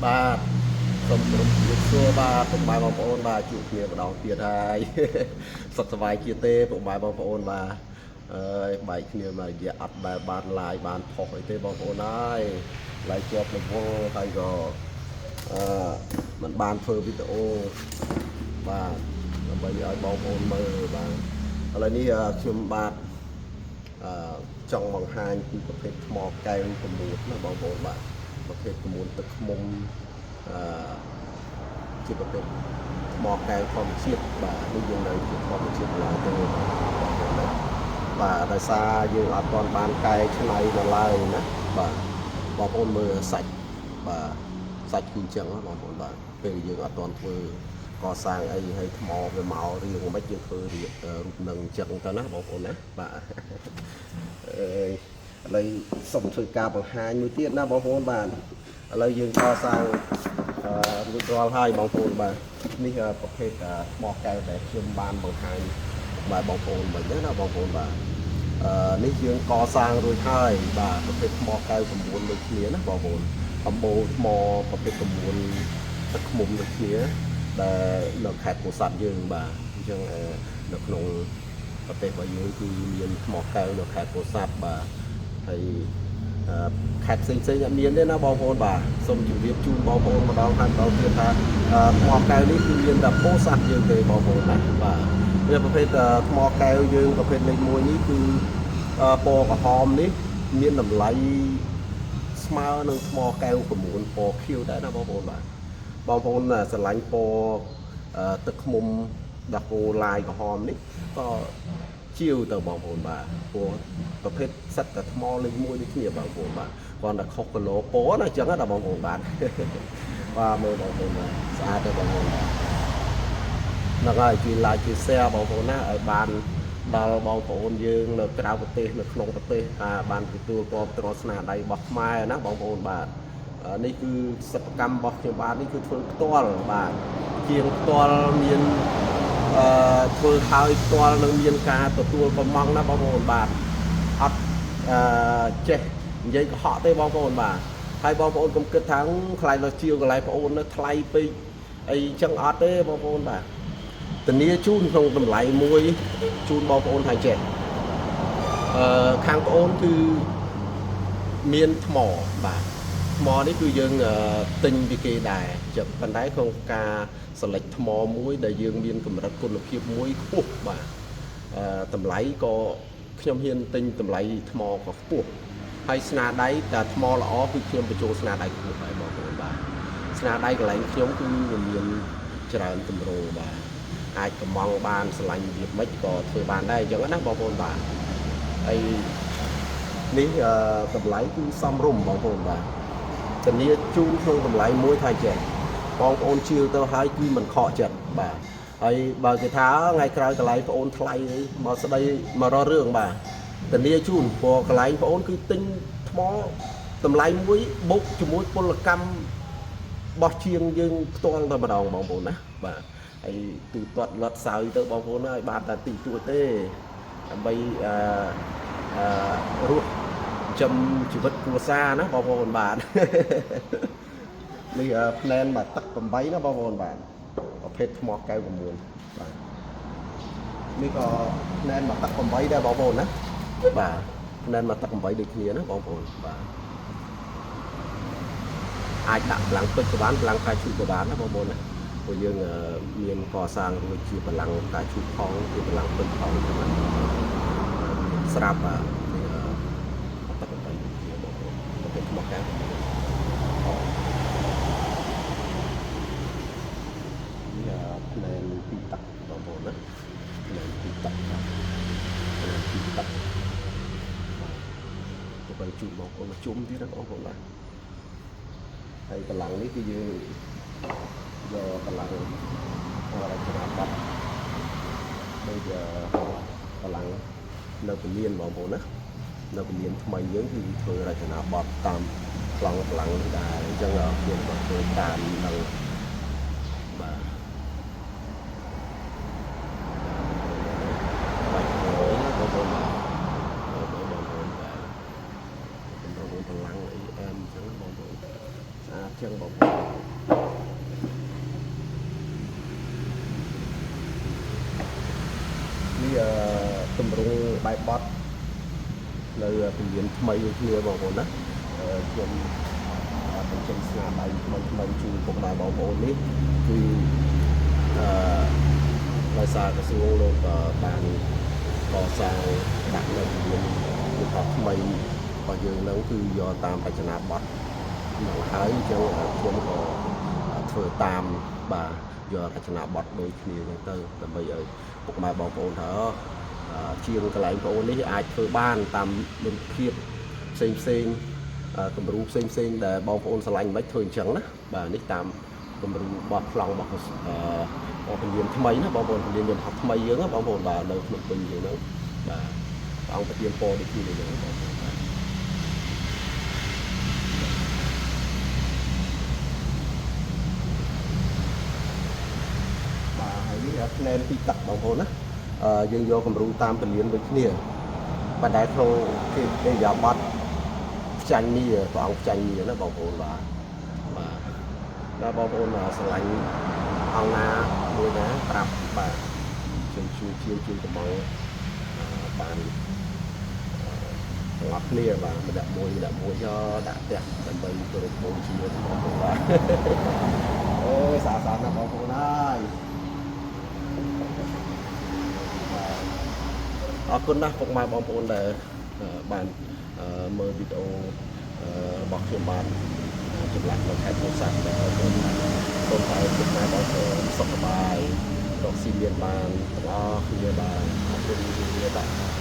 បាទសូមគោរពជំរាបសួរបាទពុកម៉ែបងប្អូនបាទជួបគ្នាម្ដងទៀតហើយសុខសប្បាយជាទេពុកម៉ែបងប្អូនបាទអើយបែកគ្នាមករយៈអត់ដែលបានឡាយបានផុសអីទេបងប្អូនហើយឡាយជាប់រវល់ហើយក៏មិនបានធ្វើវីដេអូបាទដើម្បីឲ្យបងប្អូនមើលបាទឥឡូវនេះខ្ញុំបាទចង់បង្ហាញពីប្រភេទថ្មកែវ9ណាបងប្អូនបាទប្រភេទ9ទឹកឃ្មុំជាប្រភេទថ្មកែវធម្មជាតិបាទនេះយើងនៅជាធម្មជាតិឡើយទេបាទដោយសារយើងអត់ទាន់បានកែច្នៃនៅឡើយណាបាទបងប្អូនមើលសាច់បាទសាច់គឺអញ្ចឹងណាបងប្អូនបាទពេលយើងអត់ទាន់ធ្វើកសាងអីឲ្យថ្មវាមករៀងមិនយើងធ្វើរូបនឹងអញ្ចឹងទៅណាបងប្អូនណាបាទឥឡូវសូមធ្វើការបង្ហាញមួយទៀតណាបងប្អូនបាទឥឡូវយើងកសាងរួចរាល់ហើយបងប្អូនបាទនេះប្រភេទថ្មកែវដែលខ្ញុំបានបង្ហាញបាទបងប្អូនមិញណាបងប្អូនបាទនេះយើងកសាងរួចហើយបាទប្រភេទថ្មកែវ9ដូចគ្នាណាបងប្អូនអំបូរថ្មប្រភេទ9ទឹកឃ្មុំដូចគ្នាដែលនៅខេត្តពោធិ៍សាត់យើងបាទអញ្ចឹងនៅក្នុងប្រទេសរបស់យើងគឺមានថ្មកែវនៅខេត្តពោធិ៍សាត់បាទហើយខេត្តផ្សេងអត់មានទេណាបងប្អូនបាទសូមជម្រាបជូនបងប្អូនម្ដងហើយម្ដងទៀតថាថ្មកែវនេះគឺមានតែពោធិ៍សាត់យើងទេបងប្អូនណាបាទវាប្រភេទថ្មកែវយើងប្រភេទលេខ1នេះគឺពណ៌ក្រហមនេះមានតម្លៃស្មើនឹងថ្មកែវ9ពណ៌ខៀវដែរណាបងប្អូនបាទបងប្អូនស្រឡាញ់ពណ៌ទឹកឃ្មុំដាក់គោឡាយក្រហមនេះក៏ជាវទៅបងប្អូនបាទព្រោះប្រភេទសិតតែថ្មលេខ1ដូចគ្នាបងប្អូនបាទគ្រាន់តែខុសគីឡូពណ៌ណាអញ្ចឹងណាបងប្អូនបាទបាទមើលបងប្អូនបាទស្អាតទេបងប្អូនបាទហ្នឹងហើយជួយ like ជួយ share បងប្អូនណាឲ្យបានដល់បងប្អូនយើងនៅក្រៅប្រទេសនៅក្នុងប្រទេសបានទទួលគាំទ្រស្នាដៃរបស់ខ្មែរណាបងប្អូនបាទនេះគឺសិប្បកម្មរបស់ខ្ញុំបាទនេះគឺធ្វើផ្ទាល់បាទជាងផ្ទាល់មានធ្វើហើយផ្ទាល់នឹងមានការទទួលកំងណាបងប្អូនបាទអត់ចេះនិយាយកុហកទេបងប្អូនបាទហើយបងប្អូនកុំគិតថាខ្លាយមកជាវកន្លែងបងប្អូននៅថ្លៃពេកអីចឹងអត់ទេបងប្អូនបាទធានាជូនក្នុងតម្លៃមួយជូនបងប្អូនថាចេះខាងបងប្អូនគឺមានថ្មបាទថ្មនេះគឺយើងទិញពីគេដែរចឹងប៉ុន្តែក្នុងការselect ថ្មមួយដែលយើងមានកម្រិតគុណភាពមួយខ្ពស់បាទតម្លៃក៏ខ្ញុំហ៊ានទិញតម្លៃថ្មក៏ខ្ពស់ហើយស្នាដៃតែថ្មល្អគឺខ្ញុំបញ្ចូលស្នាដៃខ្ពស់ដែរបងប្អូនបាទស្នាដៃកន្លែងខ្ញុំគឺមានច្រើនទម្រង់បាទអាចកំងបានឆ្លាញ់វាមិនក៏ធ្វើបានដែរអញ្ចឹងណាបងប្អូនបាទហើយនេះតម្លៃគឺសមរម្យបងប្អូនបាទធានាជូនក្នុងតម្លៃមួយថាចេះបងប្អូនជឿទៅហើយគឺមិនខកចិត្តបាទហើយបើគេថាថ្ងៃក្រោយកន្លែងបងប្អូនថ្លៃមកស្ដីមករករឿងបាទធានាជូនព្រោះកន្លែងបងប្អូនគឺទិញថ្មតម្លៃមួយបុកជាមួយពលកម្មបោះជាងយើងផ្ទាល់តែម្ដងបងប្អូនណាបាទហើយទូទាត់លត់សើទៅបងប្អូនហើយបានតែទីទួទេដើម្បីរស់ចំជីវិតគ្រួសារណាបងប្អូនបាទនេះផ្នែនមកទឹក8ណាបងប្អូនបាទប្រភេទថ្មកែវ9បាទនេះក៏ផ្នែនមកទឹក8ដែរបងប្អូនណាបាទផ្នែនមកទឹក8ដូចគ្នាណាបងប្អូនបាទអាចដាក់កម្លាំងពេជ្រក៏បានកម្លាំងកាយឈូកក៏បានណាបងប្អូនណាព្រោះយើងមានកសាងរួចជាកម្លាំងកាយឈូកផងជាកម្លាំងពេជ្រផងទៅបានស្រាប់បាទទឹក8ដូចគ្នាបងប្អូនប្រភេទថ្មកែវផ្នែកពីទឹកបងប្អូនណាផ្នែកពីទឹកផ្នែកពីទឹកទៅបានជូនបងប្អូនមកជុំទៀតណាបងប្អូនបាទហើយកម្លាំងនេះគឺយើងយកកម្លាំងរចនាបថដូចកម្លាំងនៅពលានបងប្អូនណានៅពលានថ្មីយើងគឺធ្វើរចនាបថតាមប្លង់កម្លាំងនេះដែរអញ្ចឹងខ្ញុំក៏ធ្វើតាមនៅបាទចឹងបងប្អូន នេះទម្រង់បែបបត់នៅពលានថ្មីគ្នាបងប្អូនណាខ្ញុំបញ្ចេញស្នាដៃថ្មីជូនពុកម៉ែបងប្អូននេះគឺដោយសារក្រសួងលោកបានកសាងដាក់នៅពលានឧបថ្មីរបស់យើងនឹងគឺយកតាមរចនាបថមកហើយអញ្ចឹងខ្ញុំក៏ធ្វើតាមបាទយករចនាបថដូចគ្នាហ្នឹងទៅដើម្បីឲ្យពុកម៉ែបងប្អូនថាជាងកន្លែងបងប្អូននេះអាចធ្វើបានតាមលទ្ធភាពផ្សេងគំរូផ្សេងដែលបងប្អូនឆ្លាញ់មិនធ្វើអញ្ចឹងណាបាទនេះតាមគំរូរបស់ប្លង់របស់ពលានថ្មីណាបងប្អូនពលានយន្តហោះថ្មីយើងណាបងប្អូនបាទនៅក្នុងពេញយើងហ្នឹងបាទអង្គប្រធានពរដូចគ្នាអញ្ចឹងបងប្អូនបាទហើយនេះផ្នែកទីទឹកបងប្អូនណាយើងយកគំរូតាមពលានដូចគ្នាបាទដែលក្នុងគេយ៉ាបត់ចាញ់នេះព្រះអង្គចាញ់នេះណាបងប្អូនបាទដល់បងប្អូនស្រឡាញ់អង្គណាមួយណាប្រាប់បាទជួយកំងបានទាំងអស់គ្នាបាទម្នាក់មួយយកដាក់ផ្ទះដើម្បីគោរពបូជាបងប្អូនបាទអូយសាសនាបងប្អូនហើយអរគុណណាស់ពុកម៉ែបងប្អូនដែលបានមើលវីដេអូរបស់ខ្ញុំបានចម្លាក់នៅខេត្តពោធិ៍សាត់សូមឲ្យពុកម៉ែបងប្អូនសុខសប្បាយរកស៊ីមានបានទាំងអស់គ្នាបាទអរគុណលាបាទ